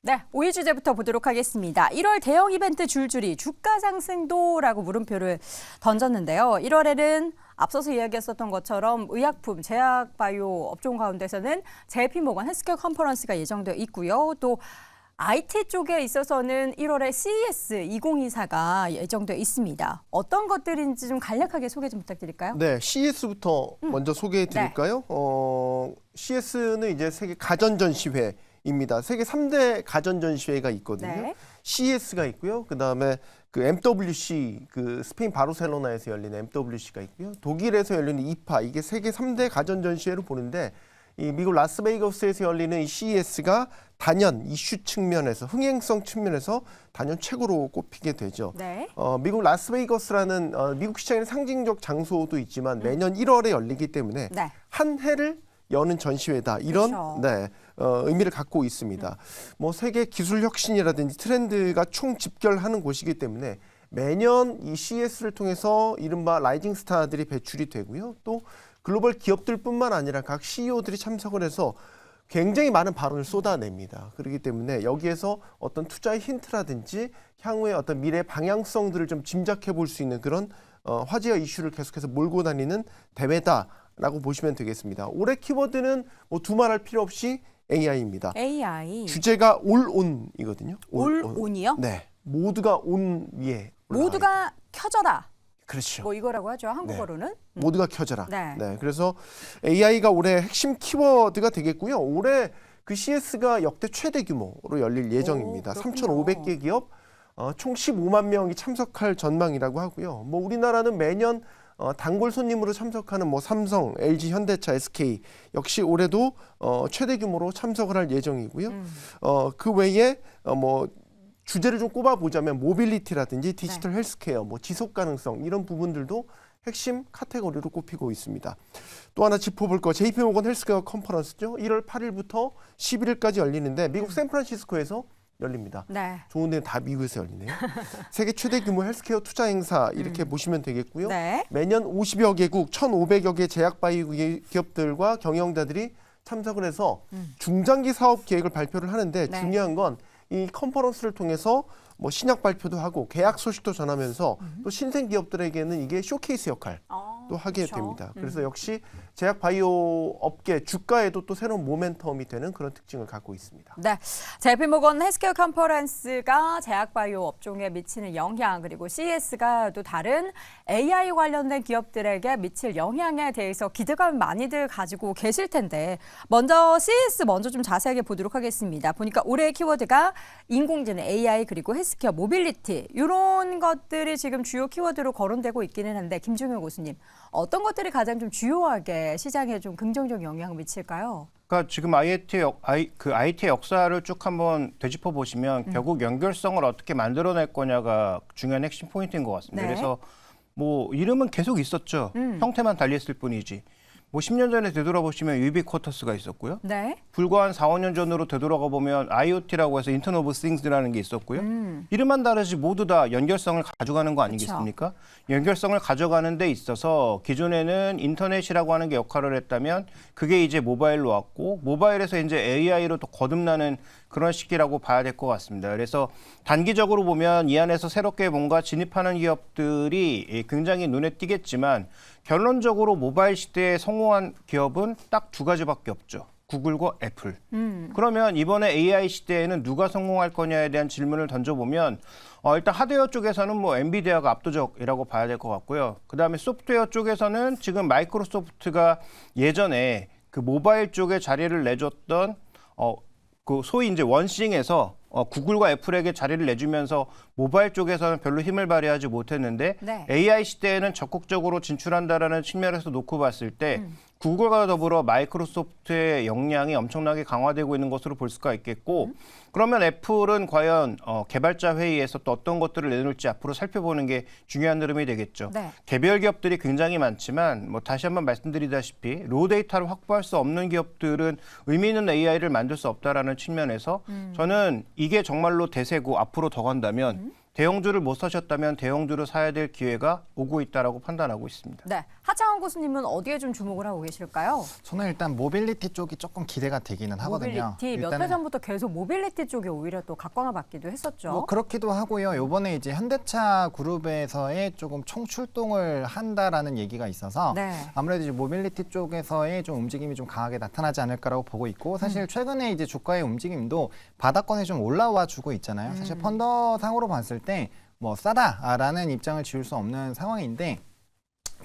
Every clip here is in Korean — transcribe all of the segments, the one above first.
네, 5위 주제부터 보도록 하겠습니다. 1월 대형 이벤트 줄줄이 주가 상승도라고 물음표를 던졌는데요. 1월에는 앞서서 이야기했었던 것처럼 의약품, 제약 바이오 업종 가운데서는 JP모건 헬스케어 컨퍼런스가 예정되어 있고요. 또 IT 쪽에 있어서는 1월에 CES 2024가 예정되어 있습니다. 어떤 것들인지 좀 간략하게 소개 좀 부탁드릴까요? 네, CES부터 먼저 소개해 드릴까요? 네. CES는 이제 세계 가전 전시회입니다. 세계 3대 가전 전시회가 있거든요. 네. CES가 있고요. 그다음에 그 MWC, 그 스페인 바르셀로나에서 열리는 MWC가 있고요. 독일에서 열리는 이파, 이게 세계 3대 가전 전시회로 보는데 이 미국 라스베이거스에서 열리는 이 CES가 단연 이슈 측면에서 흥행성 측면에서 단연 최고로 꼽히게 되죠. 네. 미국 라스베이거스라는 미국 시장의 상징적 장소도 있지만 매년 1월에 열리기 때문에 네. 한 해를 여는 전시회다 이런 그렇죠. 의미를 갖고 있습니다. 뭐 세계 기술 혁신이라든지 트렌드가 총 집결하는 곳이기 때문에 매년 이 CES를 통해서 이른바 라이징 스타들이 배출이 되고요. 또 글로벌 기업들뿐만 아니라 각 CEO들이 참석을 해서 굉장히 많은 발언을 쏟아냅니다. 그렇기 때문에 여기에서 어떤 투자의 힌트라든지 향후의 어떤 미래 방향성들을 좀 짐작해 볼 수 있는 그런 화제와 이슈를 계속해서 몰고 다니는 대회다라고 보시면 되겠습니다. 올해 키워드는 뭐 두말할 필요 없이 AI입니다. AI. 주제가 올온이거든요. 올온이요? 네, 모두가 온 위에 올라가 모두가 켜져라. 그렇죠. 뭐 이거라고 하죠. 한국어로는. 모두가 켜져라. 네. 그래서 AI가 올해 핵심 키워드가 되겠고요. 올해 그 CES가 역대 최대 규모로 열릴 예정입니다. 그렇군요. 3,500개 기업, 총 15만 명이 참석할 전망이라고 하고요. 뭐 우리나라는 매년 단골 손님으로 참석하는 뭐 삼성, LG, 현대차, SK 역시 올해도 최대 규모로 참석을 할 예정이고요. 그 외에 뭐 주제를 좀 꼽아보자면 모빌리티라든지 디지털 헬스케어, 뭐 지속 가능성 이런 부분들도 핵심 카테고리로 꼽히고 있습니다. 또 하나 짚어볼 거 JP모건 헬스케어 컨퍼런스죠. 1월 8일부터 11일까지 열리는데 미국 샌프란시스코에서 열립니다. 네. 좋은 데는 다 미국에서 열리네요. 세계 최대 규모 헬스케어 투자 행사 이렇게 보시면 되겠고요. 네. 매년 50여 개국 1,500여 개 제약 바이오 기업들과 경영자들이 참석을 해서 중장기 사업 계획을 발표를 하는데 네. 중요한 건 이 컨퍼런스를 통해서 뭐 신약 발표도 하고 계약 소식도 전하면서 또 신생 기업들에게는 이게 쇼케이스 역할 또 하게 그렇죠. 됩니다. 그래서 역시 제약 바이오 업계 주가에도 또 새로운 모멘텀이 되는 그런 특징을 갖고 있습니다. 네, JP모건 헬스케어 컨퍼런스가 제약바이오 업종에 미치는 영향 그리고 CES가 또 다른 AI 관련된 기업들에게 미칠 영향에 대해서 기대감을 많이들 가지고 계실 텐데 먼저 CES 먼저 좀 자세하게 보도록 하겠습니다. 보니까 올해의 키워드가 인공지능 AI 그리고 헬스케어 모빌리티 이런 것들이 지금 주요 키워드로 거론되고 있기는 한데 김종효 교수님 어떤 것들이 가장 좀 주요하게 시장에 좀 긍정적 영향을 미칠까요? 그러니까 지금 IT 역사를 쭉 한번 되짚어 보시면 결국 연결성을 어떻게 만들어낼 거냐가 중요한 핵심 포인트인 것 같습니다. 네. 그래서 뭐 이름은 계속 있었죠. 형태만 달리했을 뿐이지. 뭐 10년 전에 되돌아보시면 유비쿼터스가 있었고요. 네. 불과 한 4, 5년 전으로 되돌아가 보면 IoT라고 해서 인터넷 오브 싱스라는 게 있었고요. 이름만 다르지 모두 다 연결성을 가져가는 거 아니겠습니까? 연결성을 가져가는 데 있어서 기존에는 인터넷이라고 하는 게 역할을 했다면 그게 이제 모바일로 왔고 모바일에서 이제 AI로 또 거듭나는 그런 시기라고 봐야 될 것 같습니다. 그래서 단기적으로 보면 이 안에서 새롭게 뭔가 진입하는 기업들이 굉장히 눈에 띄겠지만 결론적으로 모바일 시대에 성공한 기업은 딱 두 가지밖에 없죠. 구글과 애플. 그러면 이번에 AI 시대에는 누가 성공할 거냐에 대한 질문을 던져보면 일단 하드웨어 쪽에서는 뭐 엔비디아가 압도적이라고 봐야 될 것 같고요. 그다음에 소프트웨어 쪽에서는 지금 마이크로소프트가 예전에 그 모바일 쪽에 자리를 내줬던 그 소위 이제 원싱에서 구글과 애플에게 자리를 내주면서 모바일 쪽에서는 별로 힘을 발휘하지 못했는데 네. AI 시대에는 적극적으로 진출한다라는 측면에서 놓고 봤을 때 구글과 더불어 마이크로소프트의 역량이 엄청나게 강화되고 있는 것으로 볼 수가 있겠고 그러면 애플은 과연 개발자 회의에서 또 어떤 것들을 내놓을지 앞으로 살펴보는 게 중요한 흐름이 되겠죠. 네. 개별 기업들이 굉장히 많지만 뭐 다시 한번 말씀드리다시피 로 데이터를 확보할 수 없는 기업들은 의미 있는 AI를 만들 수 없다라는 측면에서 저는 이게 정말로 대세고 앞으로 더 간다면 대형주를 못 사셨다면 대형주를 사야 될 기회가 오고 있다라고 판단하고 있습니다. 네. 하창원 교수님은 어디에 좀 주목을 하고 계실까요? 저는 일단 모빌리티 쪽이 조금 기대가 되기는 하거든요. 모빌리티 몇 달 전부터 계속 모빌리티 쪽에 오히려 또 각광을 받기도 했었죠. 뭐 그렇기도 하고요. 요번에 이제 현대차 그룹에서의 조금 총출동을 한다라는 얘기가 있어서 네. 아무래도 이제 모빌리티 쪽에서의 좀 움직임이 좀 강하게 나타나지 않을까라고 보고 있고 사실 최근에 이제 주가의 움직임도 바닥권에 좀 올라와 주고 있잖아요. 사실 펀더상으로 봤을 때 뭐 싸다라는 입장을 지울 수 없는 상황인데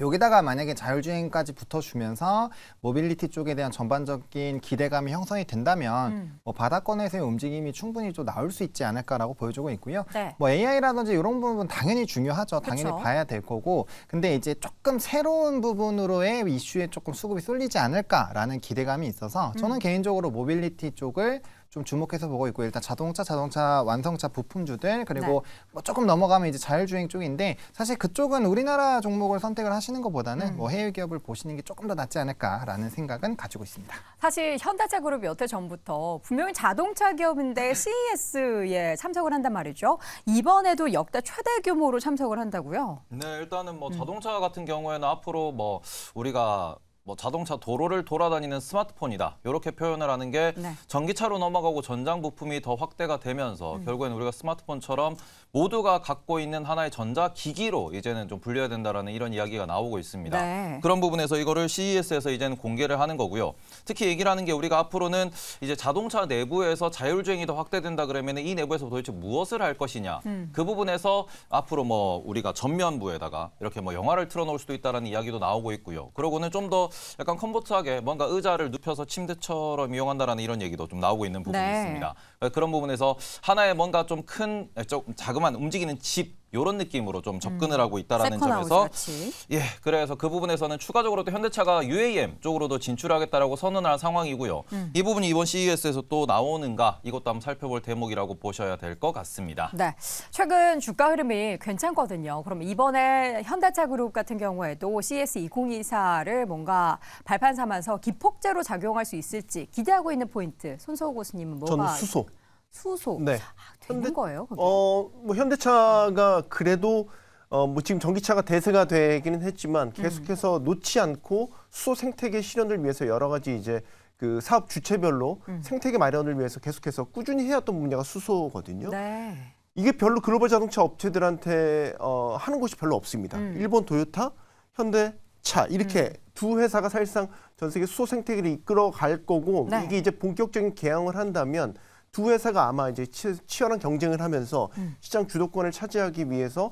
여기다가 만약에 자율주행까지 붙어주면서 모빌리티 쪽에 대한 전반적인 기대감이 형성이 된다면 뭐 바닥권에서의 움직임이 충분히 좀 나올 수 있지 않을까라고 보여주고 있고요. 네. 뭐 AI라든지 이런 부분 당연히 중요하죠. 당연히 그쵸. 봐야 될 거고. 근데 이제 조금 새로운 부분으로의 이슈에 조금 수급이 쏠리지 않을까라는 기대감이 있어서 저는 개인적으로 모빌리티 쪽을 좀 주목해서 보고 있고 일단 자동차 완성차 부품주들 그리고 뭐 조금 넘어가면 이제 자율주행 쪽인데 사실 그쪽은 우리나라 종목을 선택을 하시는 것보다는 뭐 해외 기업을 보시는 게 조금 더 낫지 않을까라는 생각은 가지고 있습니다. 사실 현대차 그룹이 몇 해 전부터 분명히 자동차 기업인데 CES에 참석을 한단 말이죠. 이번에도 역대 최대 규모로 참석을 한다고요? 네, 일단은 뭐 자동차 같은 경우에는 앞으로 뭐 우리가 뭐 자동차 도로를 돌아다니는 스마트폰이다. 이렇게 표현을 하는 게 네. 전기차로 넘어가고 전장 부품이 더 확대가 되면서 결국에는 우리가 스마트폰처럼 모두가 갖고 있는 하나의 전자기기로 이제는 좀 분류해야 된다라는 이런 이야기가 나오고 있습니다. 네. 그런 부분에서 이거를 CES에서 이제는 공개를 하는 거고요. 특히 얘기를 하는 게 우리가 앞으로는 이제 자동차 내부에서 자율주행이 더 확대된다 그러면 이 내부에서 도대체 무엇을 할 것이냐. 그 부분에서 앞으로 뭐 우리가 전면부에다가 이렇게 뭐 영화를 틀어놓을 수도 있다라는 이야기도 나오고 있고요. 그러고는 좀 더 약간 컴포트하게 뭔가 의자를 눕혀서 침대처럼 이용한다라는 이런 얘기도 좀 나오고 있는 부분이 네. 있습니다. 그런 부분에서 하나의 뭔가 좀 큰, 좀 자그마한 움직이는 집 이런 느낌으로 좀 접근을 하고 있다라는 세컨하우스 점에서 같이. 예, 그래서 그 부분에서는 추가적으로 또 현대차가 UAM 쪽으로도 진출하겠다라고 선언한 상황이고요. 이 부분이 이번 CES에서 또 나오는가 이것도 한번 살펴볼 대목이라고 보셔야 될 것 같습니다. 네, 최근 주가 흐름이 괜찮거든요. 그럼 이번에 현대차 그룹 같은 경우에도 CS 2024를 뭔가 발판 삼아서 기폭제로 작용할 수 있을지 기대하고 있는 포인트. 손석우 교수님은 뭐가? 저는 수소. 수소. 네. 되는 거예요? 그게? 뭐 현대차가 그래도 뭐 지금 전기차가 대세가 되기는 했지만 계속해서 놓지 않고 수소 생태계 실현을 위해서 여러 가지 이제 그 사업 주체별로 생태계 마련을 위해서 계속해서 꾸준히 해왔던 분야가 수소거든요. 네. 이게 별로 글로벌 자동차 업체들한테 하는 곳이 별로 없습니다. 일본 도요타, 현대차 이렇게 두 회사가 사실상 전 세계 수소 생태계를 이끌어 갈 거고 네. 이게 이제 본격적인 개항을 한다면 두 회사가 아마 이제 치열한 경쟁을 하면서 시장 주도권을 차지하기 위해서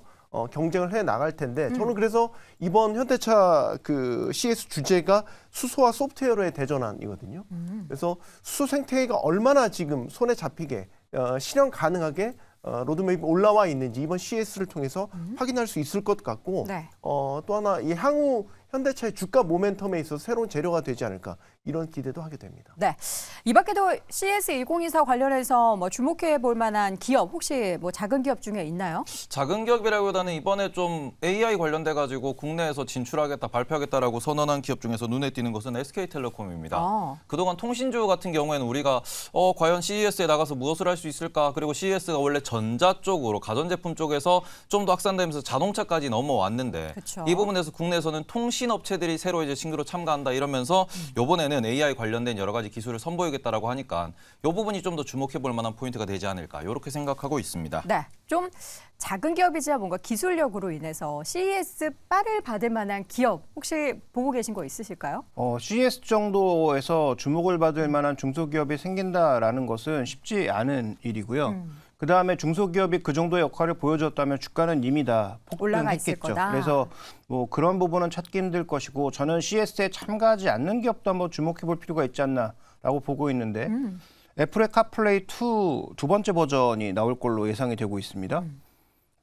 경쟁을 해 나갈 텐데 저는 그래서 이번 현대차 그 CS 주제가 수소와 소프트웨어의 대전환이거든요. 그래서 수소 생태계가 얼마나 지금 손에 잡히게 실현 가능하게 로드맵이 올라와 있는지 이번 CS를 통해서 확인할 수 있을 것 같고 네. 또 하나 이 향후 현대차의 주가 모멘텀에 있어서 새로운 재료가 되지 않을까 이런 기대도 하게 됩니다. 네. 이 밖에도 CS2024 관련해서 뭐 주목해 볼 만한 기업 혹시 뭐 작은 기업 중에 있나요? 작은 기업이라기보다는 이번에 좀 AI 관련돼 가지고 국내에서 진출하겠다, 발표하겠다라고 선언한 기업 중에서 눈에 띄는 것은 SK텔레콤입니다. 그동안 통신주 같은 경우에는 우리가 과연 CES에 나가서 무엇을 할 수 있을까? 그리고 CES가 원래 전자 쪽으로 가전제품 쪽에서 좀 더 확산되면서 자동차까지 넘어왔는데 그쵸. 이 부분에서 국내에서는 통신 업체들이 새로 이제 신규로 참가한다 이러면서 이번에는 AI 관련된 여러 가지 기술을 선보이겠다라고 하니까 이 부분이 좀 더 주목해 볼 만한 포인트가 되지 않을까 이렇게 생각하고 있습니다. 네. 좀 작은 기업이지만 뭔가 기술력으로 인해서 CES 빨을 받을 만한 기업 혹시 보고 계신 거 있으실까요? CES 정도에서 주목을 받을 만한 중소기업이 생긴다라는 것은 쉽지 않은 일이고요. 그다음에 중소기업이 그 정도의 역할을 보여줬다면 주가는 이미 다 올라가 있을 폭등했겠죠. 거다. 그래서 뭐 그런 부분은 찾기 힘들 것이고 저는 CES에 참가하지 않는 기업도 한번 주목해 볼 필요가 있지 않나라고 보고 있는데 애플의 카플레이 2 두 번째 버전이 나올 걸로 예상이 되고 있습니다.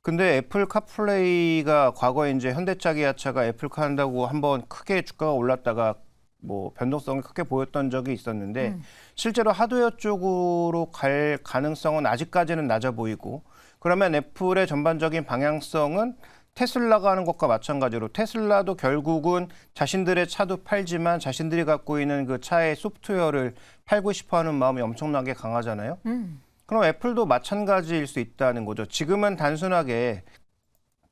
근데 애플 카플레이가 과거에 이제 현대차, 기아차가 애플카 한다고 한번 크게 주가가 올랐다가 뭐 변동성을 크게 보였던 적이 있었는데 실제로 하드웨어 쪽으로 갈 가능성은 아직까지는 낮아 보이고 그러면 애플의 전반적인 방향성은 테슬라가 하는 것과 마찬가지로 테슬라도 결국은 자신들의 차도 팔지만 자신들이 갖고 있는 그 차의 소프트웨어를 팔고 싶어하는 마음이 엄청나게 강하잖아요. 그럼 애플도 마찬가지일 수 있다는 거죠. 지금은 단순하게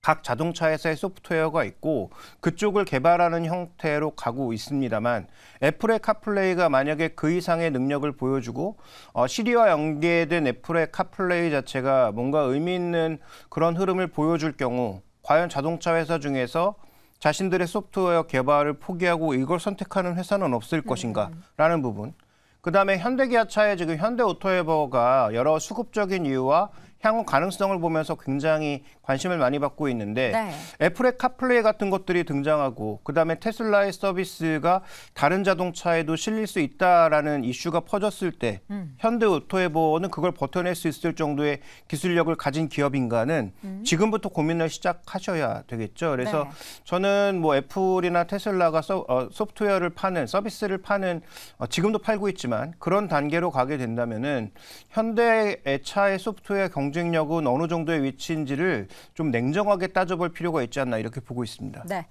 각 자동차 회사의 소프트웨어가 있고 그쪽을 개발하는 형태로 가고 있습니다만 애플의 카플레이가 만약에 그 이상의 능력을 보여주고 시리와 연계된 애플의 카플레이 자체가 뭔가 의미 있는 그런 흐름을 보여줄 경우 과연 자동차 회사 중에서 자신들의 소프트웨어 개발을 포기하고 이걸 선택하는 회사는 없을 것인가라는 부분. 그다음에 현대기아차의 지금 현대오토에버가 여러 수급적인 이유와 향후 가능성을 보면서 굉장히 관심을 많이 받고 있는데 네. 애플의 카플레이 같은 것들이 등장하고 그다음에 테슬라의 서비스가 다른 자동차에도 실릴 수 있다라는 이슈가 퍼졌을 때 현대오토에버는 그걸 버텨낼 수 있을 정도의 기술력을 가진 기업인가는 지금부터 고민을 시작하셔야 되겠죠. 그래서 네. 저는 뭐 애플이나 테슬라가 소프트웨어를 파는 서비스를 파는 지금도 팔고 있지만 그런 단계로 가게 된다면은 현대의 차의 소프트웨어 경쟁력은 어느 정도의 위치인지를 좀 냉정하게 따져볼 필요가 있지 않나 이렇게 보고 있습니다. 네.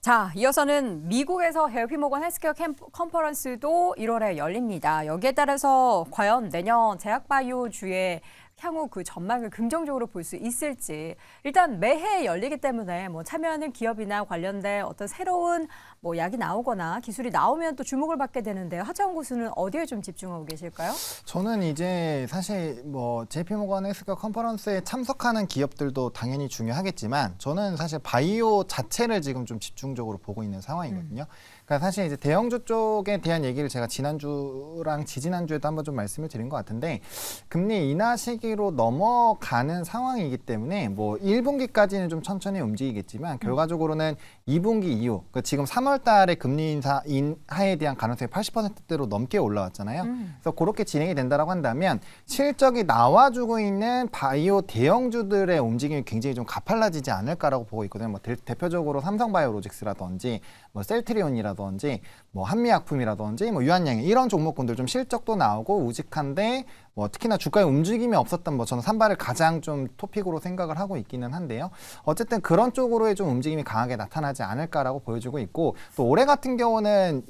자, 이어서는 미국에서 JP모건 헬스케어 컨퍼런스도 1월에 열립니다. 여기에 따라서 과연 내년 제약바이오주의 향후 그 전망을 긍정적으로 볼 수 있을지 일단 매해 열리기 때문에 뭐 참여하는 기업이나 관련된 어떤 새로운 뭐 약이 나오거나 기술이 나오면 또 주목을 받게 되는데요. 하차원 교수는 어디에 좀 집중하고 계실까요? 저는 이제 사실 뭐 JP모건 헬스케어 컨퍼런스에 참석하는 기업들도 당연히 중요하겠지만 저는 사실 바이오 자체를 지금 좀 집중적으로 보고 있는 상황이거든요. 그러니까 사실 이제 대형주 쪽에 대한 얘기를 제가 지난주랑 지지난주에도 한번 좀 말씀을 드린 것 같은데 금리 인하 시기로 넘어가는 상황이기 때문에 뭐 1분기까지는 좀 천천히 움직이겠지만 결과적으로는 2분기 이후 그러니까 지금 3월 달에 금리 인하에 대한 가능성이 80%대로 넘게 올라왔잖아요. 그래서 그렇게 진행이 된다라고 한다면 실적이 나와주고 있는 바이오 대형주들의 움직임이 굉장히 좀 가팔라지지 않을까라고 보고 있거든요. 뭐 대표적으로 삼성바이오로직스라든지 뭐 셀트리온이라든지 뭐 한미약품이라든지 뭐 유한양행 이런 종목군들 좀 실적도 나오고 우직한데 뭐 특히나 주가의 움직임이 없었던 뭐 저는 산발을 가장 좀 토픽으로 생각을 하고 있기는 한데요. 어쨌든 그런 쪽으로의 좀 움직임이 강하게 나타나지 않을까라고 보여지고 있고 또 올해 같은 경우는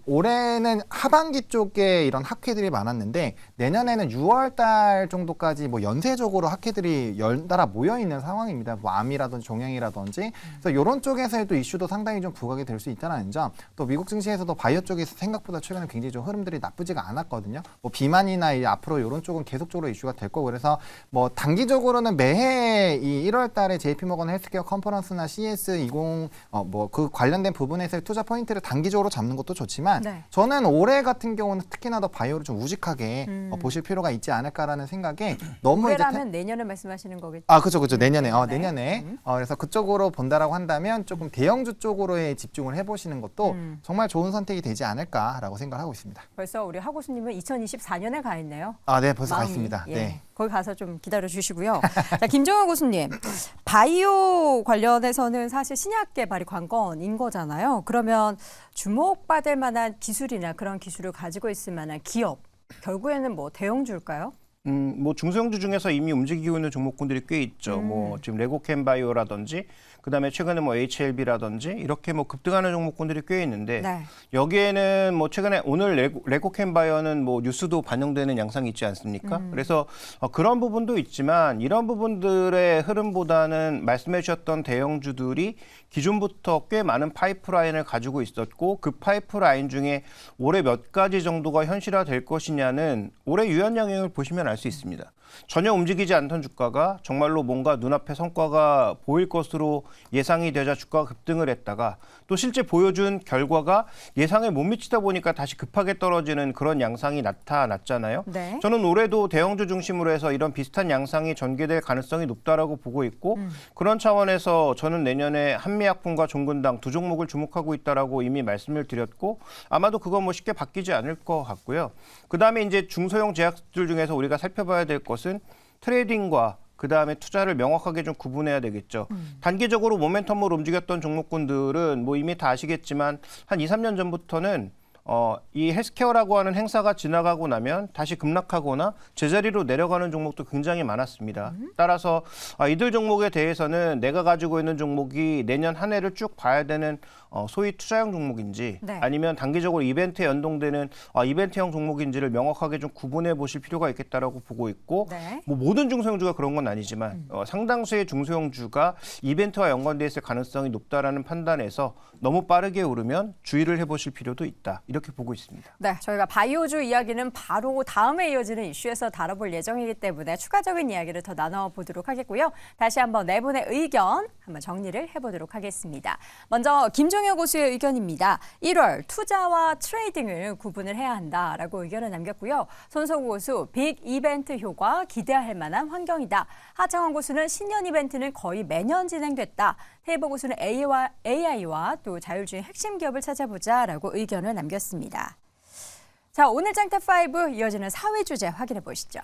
올해는 하반기 쪽에 이런 학회들이 많았는데 내년에는 6월 달 정도까지 뭐 연쇄적으로 학회들이 연달아 모여 있는 상황입니다. 뭐 암이라든지 종양이라든지 그래서 이런 쪽에서의 또 이슈도 상당히 좀 부각이 될 수 있다는 점. 또 미국 증시에서도 바이오 쪽에서 생각보다 최근에 굉장히 좀 흐름들이 나쁘지가 않았거든요. 뭐 비만이나 이제 앞으로 이런 쪽은 계속적으로 이슈가 될 거고 그래서 뭐 단기적으로는 매해 이 1월 달에 JP모건 헬스케어 컨퍼런스나 CS20 뭐 그 관련된 부분에서의 투자 포인트를 단기적으로 잡는 것도 좋지만 네. 저는 올해 같은 경우는 특히나 더 바이오를 좀 우직하게 보실 필요가 있지 않을까라는 생각에 너무 이제 올해라면 내년을 말씀하시는 거겠죠? 그렇죠. 내년에. 네. 내년에. 그래서 그쪽으로 본다라고 한다면 조금 대형주 쪽으로의 집중을 해보시는 것도 정말 좋은 선택이 되지 않을까라고 생각하고 있습니다. 벌써 우리 하 교수님은 2024년에 가 있네요. 네, 벌써 가 마음이. 있습니다. 예. 네. 거기 가서 좀 기다려 주시고요. 자, 김정은 교수님, 바이오 관련해서는 사실 신약 개발이 관건인 거잖아요. 그러면 주목받을 만한 기술이나 그런 기술을 가지고 있을 만한 기업, 결국에는 뭐 대형주일까요? 뭐 중소형주 중에서 이미 움직이고 있는 종목군들이 꽤 있죠. 뭐 지금 레고캠바이오라든지 그다음에 최근에 뭐 HLB라든지 이렇게 뭐 급등하는 종목군들이 꽤 있는데 네. 여기에는 뭐 최근에 오늘 레고캠바이오는 뭐 뉴스도 반영되는 양상이 있지 않습니까? 그래서 그런 부분도 있지만 이런 부분들의 흐름보다는 말씀해 주셨던 대형주들이 기존부터 꽤 많은 파이프라인을 가지고 있었고 그 파이프라인 중에 올해 몇 가지 정도가 현실화될 것이냐는 올해 유연 영향을 보시면 알 수 있습니다. 전혀 움직이지 않던 주가가 정말로 뭔가 눈앞에 성과가 보일 것으로 예상이 되자 주가가 급등을 했다가 또 실제 보여준 결과가 예상에 못 미치다 보니까 다시 급하게 떨어지는 그런 양상이 나타났잖아요. 네. 저는 올해도 대형주 중심으로 해서 이런 비슷한 양상이 전개될 가능성이 높다라고 보고 있고 그런 차원에서 저는 내년에 한미약품과 종근당 두 종목을 주목하고 있다라고 이미 말씀을 드렸고 아마도 그건 뭐 쉽게 바뀌지 않을 것 같고요. 그다음에 이제 중소형 제약들 중에서 우리가 살펴봐야 될 것은 트레이딩과 그다음에 투자를 명확하게 좀 구분해야 되겠죠. 단기적으로 모멘텀으로 움직였던 종목군들은 뭐 이미 다 아시겠지만 한 2, 3년 전부터는 이 헬스케어라고 하는 행사가 지나가고 나면 다시 급락하거나 제자리로 내려가는 종목도 굉장히 많았습니다. 따라서 이들 종목에 대해서는 내가 가지고 있는 종목이 내년 한 해를 쭉 봐야 되는 소위 투자형 종목인지 네. 아니면 단기적으로 이벤트에 연동되는 이벤트형 종목인지를 명확하게 좀 구분해 보실 필요가 있겠다라고 보고 있고 네. 뭐 모든 중소형주가 그런 건 아니지만 상당수의 중소형주가 이벤트와 연관돼 있을 가능성이 높다라는 판단에서 너무 빠르게 오르면 주의를 해보실 필요도 있다. 이렇게 보고 있습니다. 네, 저희가 바이오주 이야기는 바로 다음에 이어지는 이슈에서 다뤄볼 예정이기 때문에 추가적인 이야기를 더 나눠보도록 하겠고요. 다시 한번 네 분의 의견 한번 정리를 해보도록 하겠습니다. 먼저 김종혁 고수의 의견입니다. 1월 투자와 트레이딩을 구분을 해야 한다라고 의견을 남겼고요. 손석우 고수 빅 이벤트 효과 기대할 만한 환경이다. 하창원 고수는 신년 이벤트는 거의 매년 진행됐다. 테이버 고수는 AI와 또 자율주행 핵심 기업을 찾아보자라고 의견을 남겼습니다. 자, 오늘 짱탑5 이어지는 4위 주제 확인해 보시죠.